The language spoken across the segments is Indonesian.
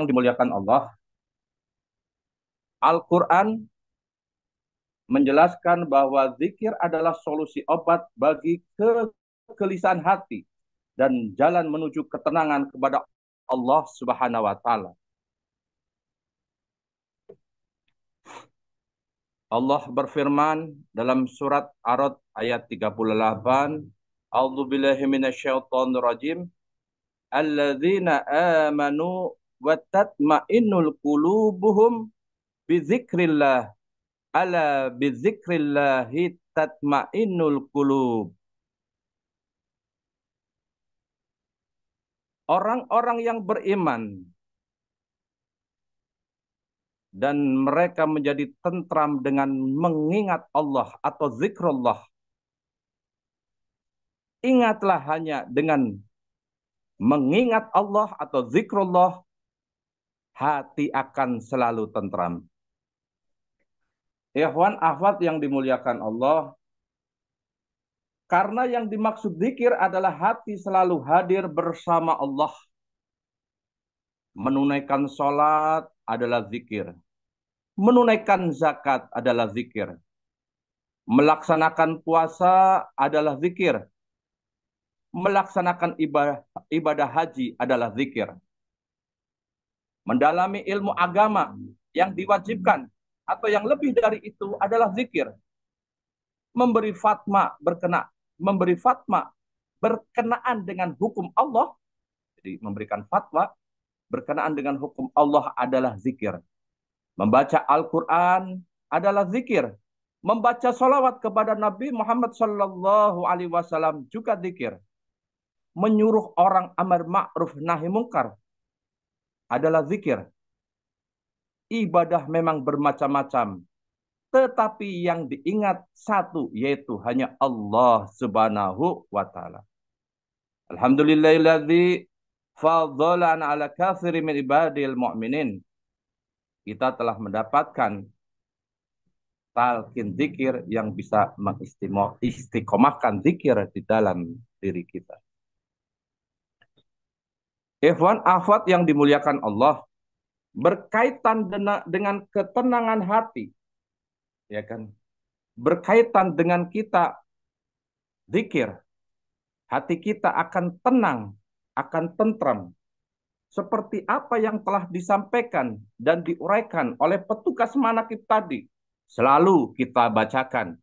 dimuliakan Allah, Al-Quran menjelaskan bahwa zikir adalah solusi obat bagi kegelisahan hati dan jalan menuju ketenangan kepada Allah Subhanahu wa taala. Allah berfirman dalam surat Ar-Ra'd ayat 38, A'udzu billahi minasyaitonir rajim, alladzina amanu wa tatma'innul qulubuhum bizikrillah, ala bizikrillahi tatma'innul qulub. Orang-orang yang beriman dan mereka menjadi tentram dengan mengingat Allah atau zikrullah. Ingatlah hanya dengan mengingat Allah atau zikrullah, hati akan selalu tentram. Ikhwan akhwat yang dimuliakan Allah, karena yang dimaksud zikir adalah hati selalu hadir bersama Allah. Menunaikan sholat adalah zikir. Menunaikan zakat adalah zikir. Melaksanakan puasa adalah zikir. Melaksanakan ibadah haji adalah zikir. Mendalami ilmu agama yang diwajibkan atau yang lebih dari itu adalah zikir. Memberi fatwa berkenaan dengan hukum Allah. Jadi memberikan fatwa berkenaan dengan hukum Allah adalah zikir. Membaca Al-Quran adalah zikir. Membaca salawat kepada Nabi Muhammad Sallallahu Alaihi Wasallam juga zikir. Menyuruh orang amar ma'ruf nahi mungkar adalah zikir. Ibadah memang bermacam-macam, tetapi yang diingat satu, yaitu hanya Allah Subhanahu wa taala. Alhamdulillahilladzi fadhalana ala katsiri min ibadil mu'minin. Kita telah mendapatkan talqin zikir yang bisa mengistiqomahkan zikir di dalam diri kita. Ikhwan akhwat yang dimuliakan Allah, berkaitan dengan ketenangan hati, ya kan? Berkaitan dengan kita zikir, hati kita akan tenang, akan tentram. Seperti apa yang telah disampaikan dan diuraikan oleh petugas manaqib tadi, selalu kita bacakan.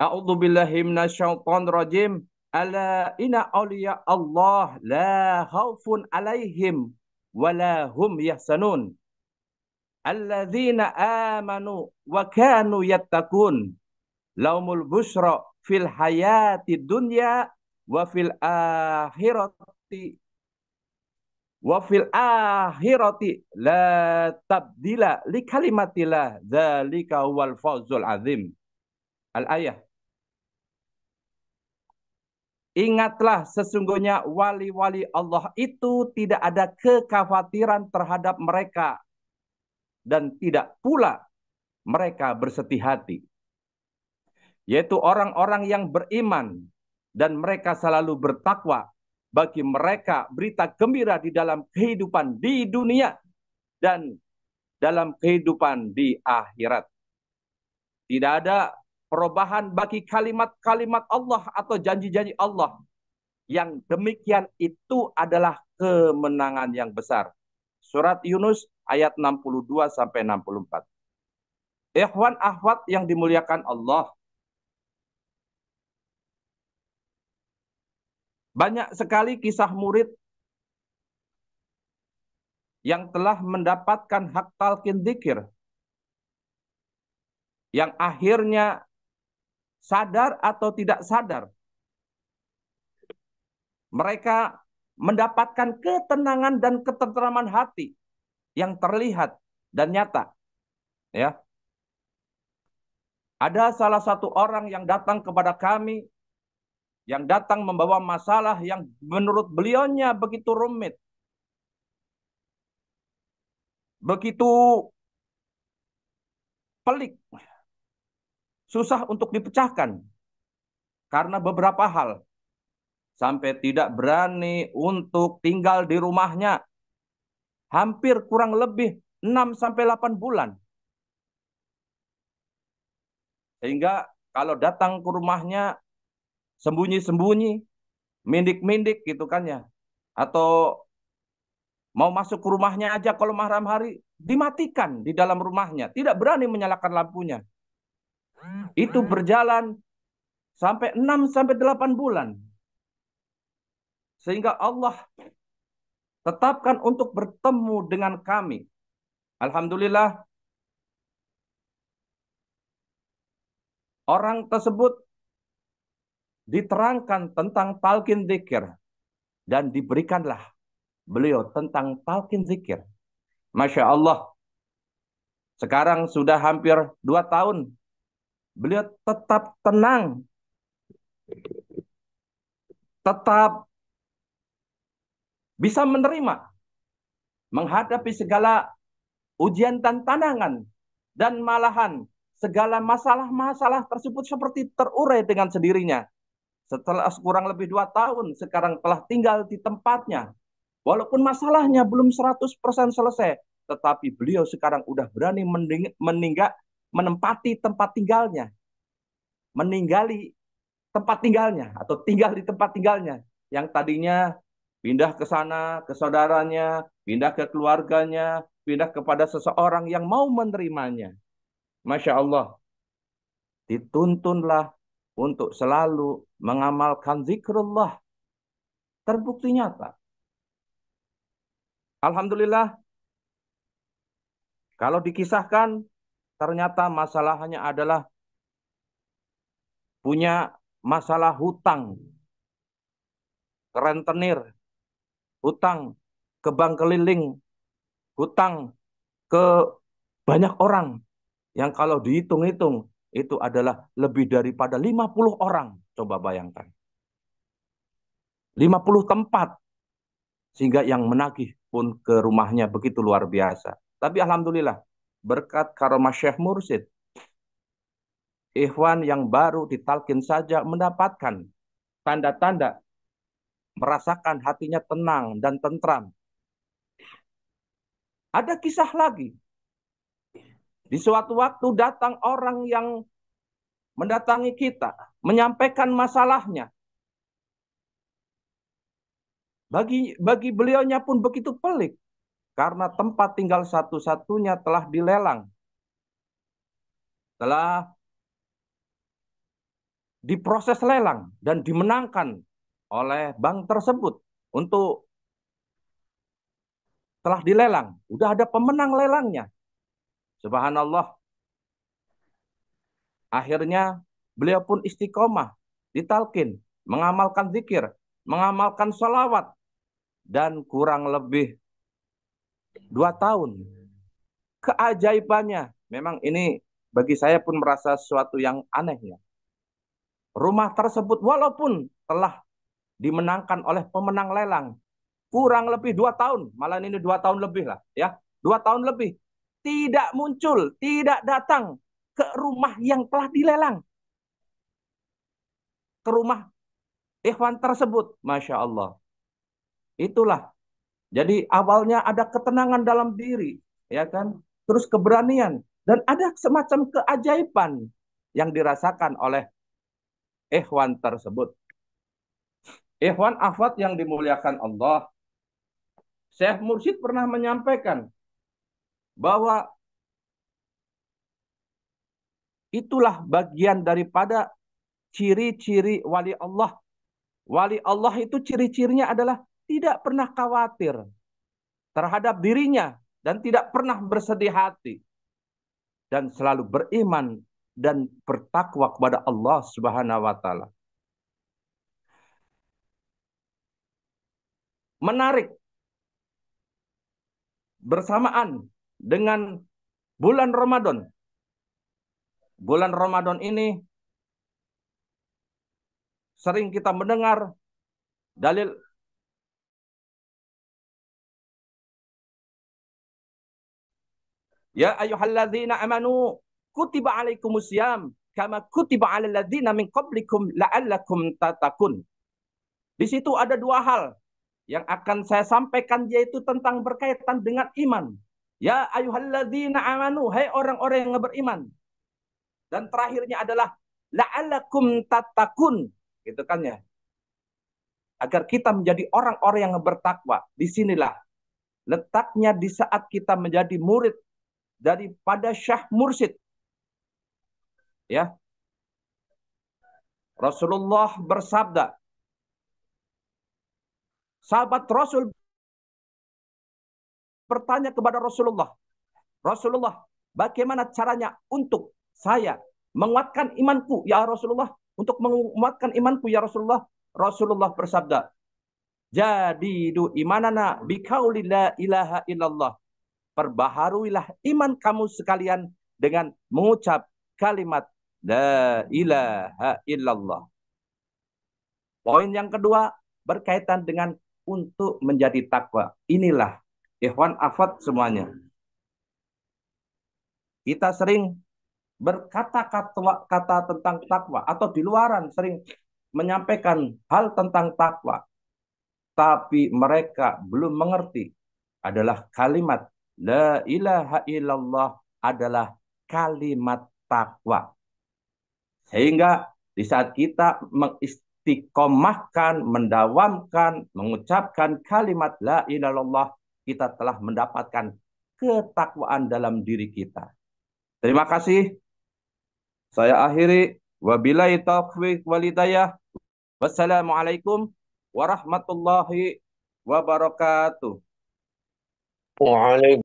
A'udzu billahi minasyaitonir rajim. Ala inna awliya Allah la khaufun alaihim wa la hum yahzanun. Alladzina amanu wa kanu yattaqun. Laumul busra fil hayati dunya wa fil akhirati la tabdila li kalimatillah dzalika huwal fawzul azim. Al-ayah. Ingatlah sesungguhnya wali-wali Allah itu tidak ada kekhawatiran terhadap mereka dan tidak pula mereka bersedih hati. Yaitu orang-orang yang beriman dan mereka selalu bertakwa. Bagi mereka berita gembira di dalam kehidupan di dunia dan dalam kehidupan di akhirat. Tidak ada perubahan bagi kalimat-kalimat Allah atau janji-janji Allah. Yang demikian itu adalah kemenangan yang besar. Surat Yunus ayat 62 sampai 64. Ikhwan akhwat yang dimuliakan Allah, banyak sekali kisah murid yang telah mendapatkan hak talqin dzikir, yang akhirnya sadar atau tidak sadar, mereka mendapatkan ketenangan dan ketentraman hati yang terlihat dan nyata. Ya, ada salah satu orang yang datang kepada kami, yang datang membawa masalah yang menurut beliaunya begitu rumit, begitu pelik, susah untuk dipecahkan karena beberapa hal, sampai tidak berani untuk tinggal di rumahnya, hampir kurang lebih 6 sampai 8 bulan. Sehingga kalau datang ke rumahnya sembunyi-sembunyi, mindik-mindik gitu kan ya. Atau mau masuk ke rumahnya aja kalau malam hari dimatikan di dalam rumahnya, tidak berani menyalakan lampunya. Itu berjalan sampai 6 sampai 8 bulan. Sehingga Allah tetapkan untuk bertemu dengan kami. Alhamdulillah, orang tersebut diterangkan tentang talqin zikir dan diberikanlah beliau tentang talqin zikir. Masya Allah, sekarang sudah hampir 2 tahun. Beliau tetap tenang, tetap bisa menerima, menghadapi segala ujian dan tantangan, dan malahan segala masalah-masalah tersebut seperti terurai dengan sendirinya. Setelah kurang lebih 2 tahun, sekarang telah tinggal di tempatnya. Walaupun masalahnya belum 100% selesai, tetapi beliau sekarang udah berani menempati tempat tinggalnya, meninggali tempat tinggalnya, atau tinggal di tempat tinggalnya. Yang tadinya pindah ke sana, ke saudaranya, pindah ke keluarganya, pindah kepada seseorang yang mau menerimanya. Masya Allah, dituntunlah untuk selalu mengamalkan zikrullah. Terbukti nyata. Alhamdulillah, kalau dikisahkan, ternyata masalahnya adalah punya masalah hutang, rentenir, hutang ke bank keliling, hutang ke banyak orang. Yang kalau dihitung-hitung, itu adalah lebih daripada 50 orang. Coba bayangkan. 50 tempat. Sehingga yang menagih pun ke rumahnya begitu luar biasa. Tapi alhamdulillah, berkat karomah Syekh Mursyid, ikhwan yang baru ditalkin saja mendapatkan tanda-tanda, merasakan hatinya tenang dan tentram. Ada kisah lagi. Di suatu waktu datang orang yang mendatangi kita, menyampaikan masalahnya. Bagi beliaunya pun begitu pelik. Karena tempat tinggal satu-satunya telah dilelang. Telah diproses lelang dan dimenangkan oleh bank tersebut. Untuk telah dilelang. Udah ada pemenang lelangnya. Subhanallah. Akhirnya beliau pun istiqomah. Ditalkin. Mengamalkan zikir. Mengamalkan sholawat. Dan kurang lebih 2 tahun. Keajaibannya, memang ini bagi saya pun merasa sesuatu yang aneh ya. Rumah tersebut walaupun telah dimenangkan oleh pemenang lelang, kurang lebih 2 tahun, malah ini 2 tahun lebih lah ya, 2 tahun lebih, tidak muncul, tidak datang ke rumah yang telah dilelang, ke rumah ikhwan tersebut. Masya Allah. Itulah. Jadi awalnya ada ketenangan dalam diri, ya kan? Terus keberanian dan ada semacam keajaiban yang dirasakan oleh ikhwan tersebut. Ikhwan akhwat yang dimuliakan Allah, Syekh Mursyid pernah menyampaikan bahwa itulah bagian daripada ciri-ciri wali Allah. Wali Allah itu ciri-cirinya adalah tidak pernah khawatir terhadap dirinya dan tidak pernah bersedih hati dan selalu beriman dan bertakwa kepada Allah Subhanahu wa taala. Menarik, bersamaan dengan bulan Ramadan. Bulan Ramadan ini sering kita mendengar dalil ya ayyuhalladzina amanu kutiba alaikumusiyam kama kutiba alal ladzina min qablikum la'allakum tattaqun. Di situ ada 2 hal. yang akan saya sampaikan yaitu tentang berkaitan dengan iman. Ya ayyuhalladzina amanu, hai orang-orang yang beriman. Dan terakhirnya adalah la'allakum tattaqun, gitu kan ya. Agar kita menjadi orang-orang yang bertakwa. Disinilah letaknya di saat kita menjadi murid daripada Syekh Mursyid. Ya, Rasulullah bersabda, sahabat Rasul bertanya kepada Rasulullah, Rasulullah, bagaimana caranya untuk saya menguatkan imanku ya Rasulullah? Untuk menguatkan imanku ya Rasulullah. Rasulullah bersabda, jadidu imanana biqauli la ilaha illallah. Perbaharuilah iman kamu sekalian dengan mengucap kalimat la ilaha illallah. Poin yang kedua berkaitan dengan untuk menjadi takwa. Inilah ikhwan afat semuanya. Kita sering berkata-kata tentang takwa atau di luaran sering menyampaikan hal tentang takwa, tapi mereka belum mengerti adalah kalimat la ilaha illallah adalah kalimat takwa. Sehingga di saat kita mengistiqomahkan, mendawamkan, mengucapkan kalimat la ilaha illallah, kita telah mendapatkan ketakwaan dalam diri kita. Terima kasih. Saya akhiri. Wabillahi taufiq wal hidayah. Wassalamualaikum warahmatullahi wabarakatuh. Waalaikumsalam.